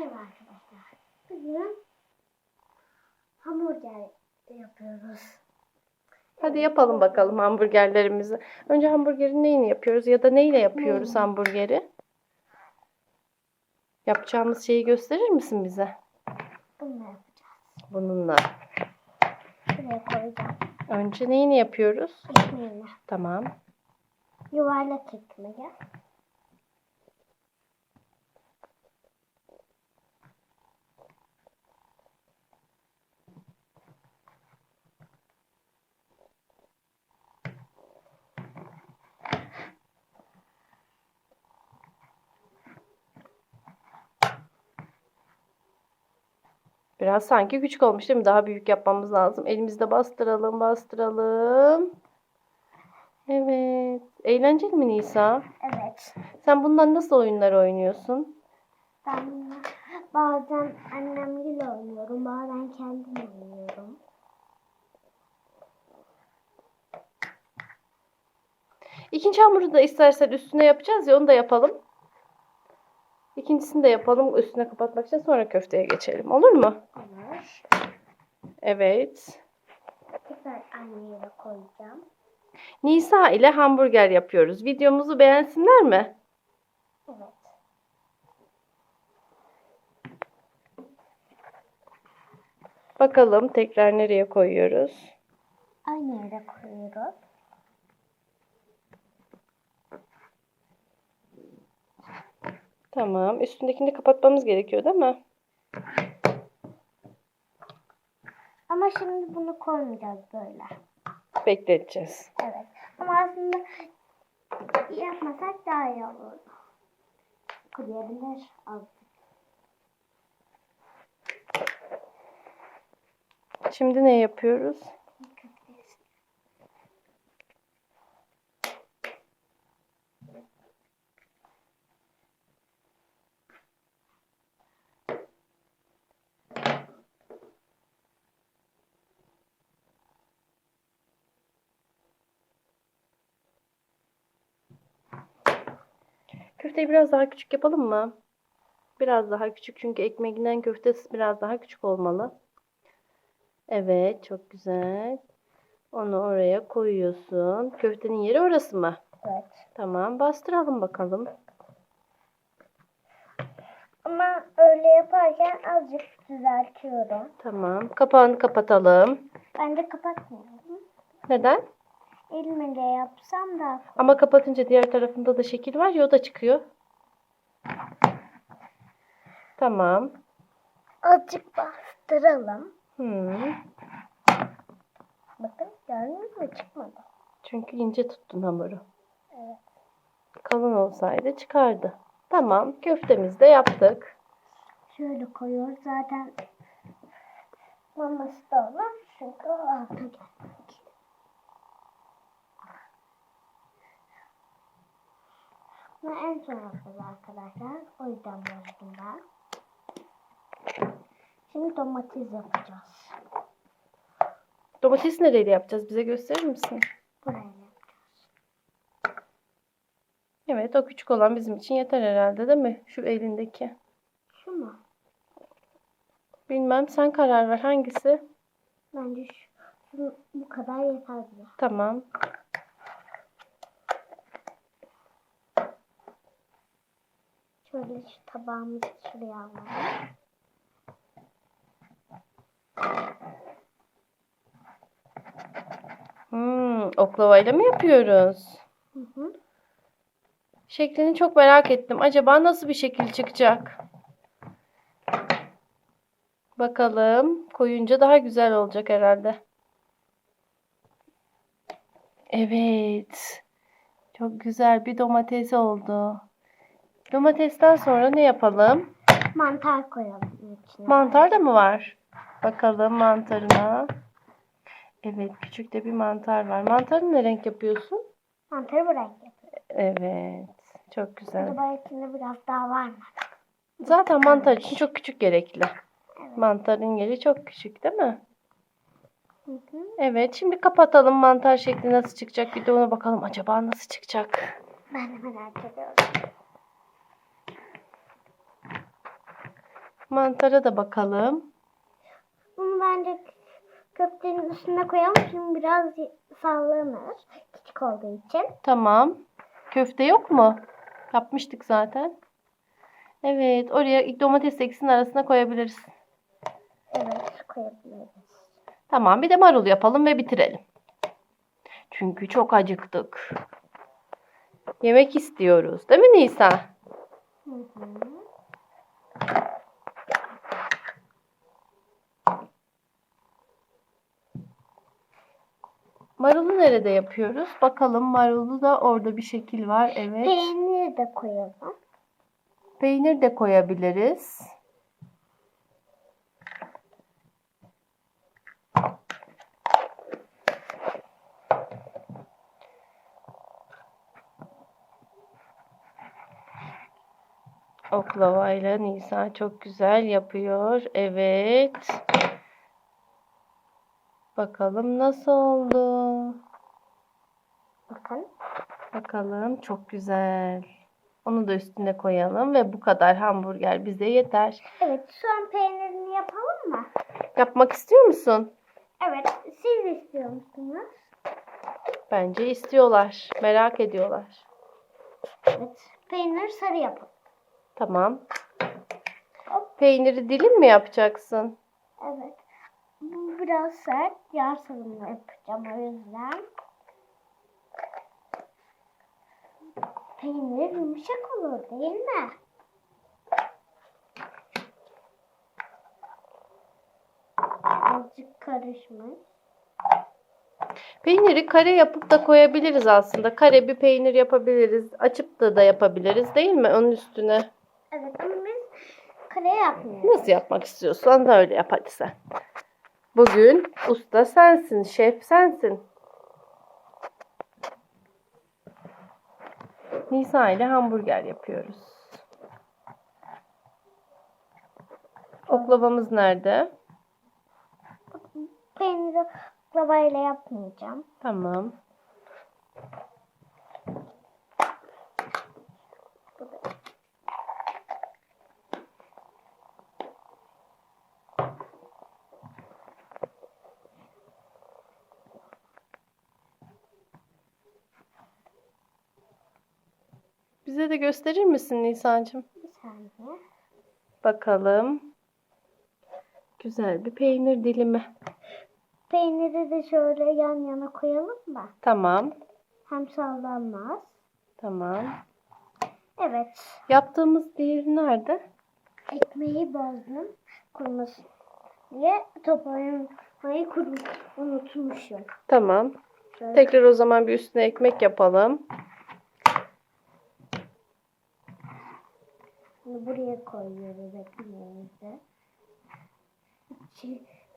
Merhaba arkadaşlar. Bugün hamburger yapıyoruz. Hadi yapalım bakalım hamburgerlerimizi. Önce hamburgerin neyini yapıyoruz ya da neyle yapıyoruz Neyle? hamburgeri? Yapacağımız şeyi gösterir misin bize? Bunu yapacağız. Bununla. Buraya koyacağım. Önce neyini yapıyoruz? Ekmeğini. Tamam. Yuvarlak ekmeği. Biraz sanki küçük olmuş değil mi? Daha büyük yapmamız lazım. Elimizde bastıralım, bastıralım. Evet. Eğlenceli mi Nisa? Evet. Sen bundan nasıl oyunlar oynuyorsun? Ben bazen annemle oynuyorum. Bazen kendim oynuyorum. İkinci hamuru da istersen üstüne yapacağız ya onu da yapalım. İkincisini de yapalım üstüne kapatmak için sonra köfteye geçelim. Olur mu? Olur. Evet. Tekrar aynı yere koyacağım. Nisa ile hamburger yapıyoruz. Videomuzu beğensinler mi? Evet. Bakalım tekrar nereye koyuyoruz? Aynı yere koyuyoruz. Tamam. Üstündekini de kapatmamız gerekiyor değil mi? Ama şimdi bunu koymayacağız böyle. Bekleteceğiz. Evet. Ama aslında yapmasak daha iyi olur. Kuruyabilir azıcık. Şimdi ne yapıyoruz? Köfteyi biraz daha küçük yapalım mı? Biraz daha küçük çünkü ekmeğinden köftesi biraz daha küçük olmalı. Evet, çok güzel. Onu oraya koyuyorsun. Köftenin yeri orası mı? Evet. Tamam, bastıralım bakalım. Ama öyle yaparken azıcık düzeltiyorum. Tamam, kapağını kapatalım. Ben de kapatmıyorum. Neden? Elimle yapsam daha kolay. Ama kapatınca diğer tarafında da şekil var ya o da çıkıyor. Tamam. Azıcık bastıralım. Bakın gördünüz mü, çıkmadı. Çünkü ince tuttun hamuru. Evet. Kalın olsaydı çıkardı. Tamam, köftemizi de yaptık. Şöyle koyuyoruz zaten. Maması da olur. Çünkü o alta gelmek. Bunu en son yapacağız arkadaşlar. O yüzden bozdum ben. Şimdi domates yapacağız. Domatesi nereyle yapacağız? Bize gösterir misin? Buraya yapacağız. Evet, o küçük olan bizim için yeter herhalde değil mi? Şu elindeki. Şu mu? Bilmem, sen karar ver hangisi? Bence bu kadar yeter bize. Tamam. Şöyle şu tabağımızı şuraya alalım. Oklavayla mı yapıyoruz? Hı hı. Şeklini çok merak ettim. Acaba nasıl bir şekil çıkacak? Bakalım. Koyunca daha güzel olacak herhalde. Evet. Çok güzel bir domates oldu. Domatesten sonra ne yapalım? Mantar koyalım içine. Mantar da mı var? Bakalım mantarına. Evet, küçük de bir mantar var. Mantarı ne renk yapıyorsun? Mantarı bu renk yapıyoruz. Evet. Çok güzel. Acaba içinde biraz daha var mı? Zaten mantar için çok küçük gerekli. Evet. Mantarın yeri çok küçük değil mi? Hı hı. Evet, şimdi kapatalım. Mantar şekli nasıl çıkacak? Bir de ona bakalım. Acaba nasıl çıkacak? Ben de merak ediyorum. Mantara da bakalım. Bunu bence köftenin üstüne koyalım. Şimdi biraz sallanır. Küçük olduğu için. Tamam. Köfte yok mu? Yapmıştık zaten. Evet, oraya domates ikisinin arasına koyabiliriz. Evet, koyabiliriz. Tamam, bir de marul yapalım ve bitirelim. Çünkü çok acıktık. Yemek istiyoruz, değil mi Nisa? Hı hı. Marulu nerede yapıyoruz? Bakalım, marulu da orada bir şekil var. Evet. Peynir de koyalım. Peynir de koyabiliriz. Oklavayla Nisa çok güzel yapıyor. Evet. Bakalım nasıl oldu? Bakın. Bakalım, çok güzel. Onu da üstüne koyalım ve bu kadar hamburger bize yeter. Evet, son peynirini yapalım mı? Yapmak istiyor musun? Evet, siz istiyor musunuz? Bence istiyorlar. Merak ediyorlar. Evet, peynir sarı yapalım. Tamam. Peyniri dilim mi yapacaksın? Evet. Bu biraz sert. Yağ sarımı yapacağım o yüzden. Peynir yumuşak olur değil mi? Azıcık karışmış. Peyniri kare yapıp da koyabiliriz aslında. Kare bir peynir yapabiliriz. Açıp da yapabiliriz, değil mi? Onun üstüne. Evet ama biz kare yapmıyoruz. Nasıl yapmak istiyorsan da öyle yap hadi sen. Bugün usta sensin, şef sensin. Nisa ile hamburger yapıyoruz. Oklavamız nerede? Peyniri oklavayla yapmayacağım. Tamam. Bize de gösterir misin Nisa'cığım? Bir saniye. Bakalım. Güzel bir peynir dilimi. Peyniri de şöyle yan yana koyalım mı? Tamam. Hem sallanmaz. Tamam. Evet. Yaptığımız diğeri nerede? Ekmeği bozdum. Kurumasın diye toplamayı unutmuşum. Tamam. Şöyle. Tekrar o zaman bir üstüne ekmek yapalım. Bunu buraya koyuyoruz ekmeğimizi.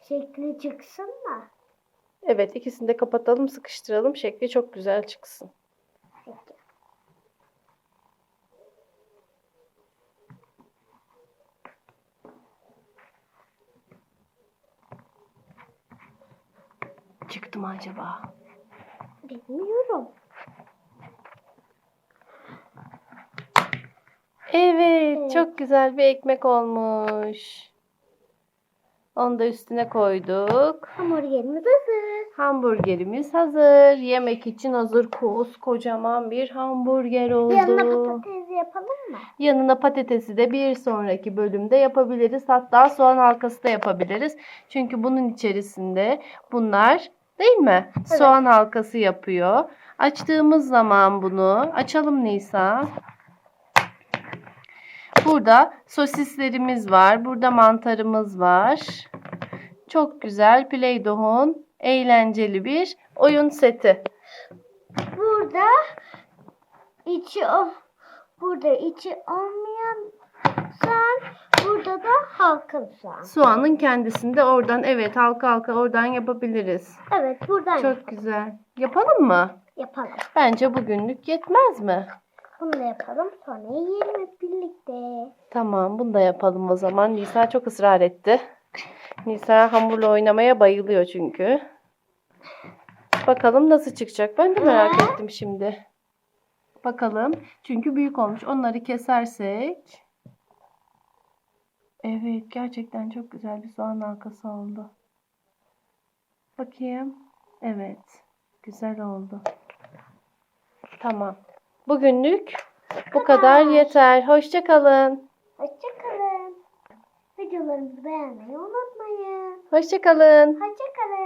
Şekli çıksın mı? Evet, ikisini de kapatalım, sıkıştıralım. Şekli çok güzel çıksın. Peki. Çıktı mı acaba? Bilmiyorum. Evet, çok güzel bir ekmek olmuş. Onu da üstüne koyduk. Hamburgerimiz hazır. Hamburgerimiz hazır. Yemek için hazır. Kocaman bir hamburger oldu. Yanına patates yapalım mı? Yanına patatesi de bir sonraki bölümde yapabiliriz. Hatta soğan halkası da yapabiliriz. Çünkü bunun içerisinde bunlar, değil mi? Evet. Soğan halkası yapıyor. Açtığımız zaman bunu açalım Nisa. Burada sosislerimiz var. Burada mantarımız var. Çok güzel Play-Doh'un eğlenceli bir oyun seti. Burada içi olmayan soğan, burada da halkalı soğan. Soğanın kendisinde oradan, evet, halka halka oradan yapabiliriz. Evet, buradan Çok güzel. Yapalım mı? yapalım. Bence bugünlük yetmez mi? Bunu da yapalım. Sonra yiyelim hep birlikte. Tamam, bunu da yapalım o zaman. Nisa çok ısrar etti. Nisa hamurla oynamaya bayılıyor çünkü. Bakalım nasıl çıkacak. Ben de merak ettim şimdi. Bakalım. Çünkü büyük olmuş. Onları kesersek. Evet, gerçekten çok güzel bir soğan halkası oldu. Bakayım. Evet, güzel oldu. Tamam. Bugünlük bu kadar yeter. Hoşça kalın. Hoşçakalın. Videolarımızı beğenmeyi unutmayın. Hoşça kalın. Hoşçakalın.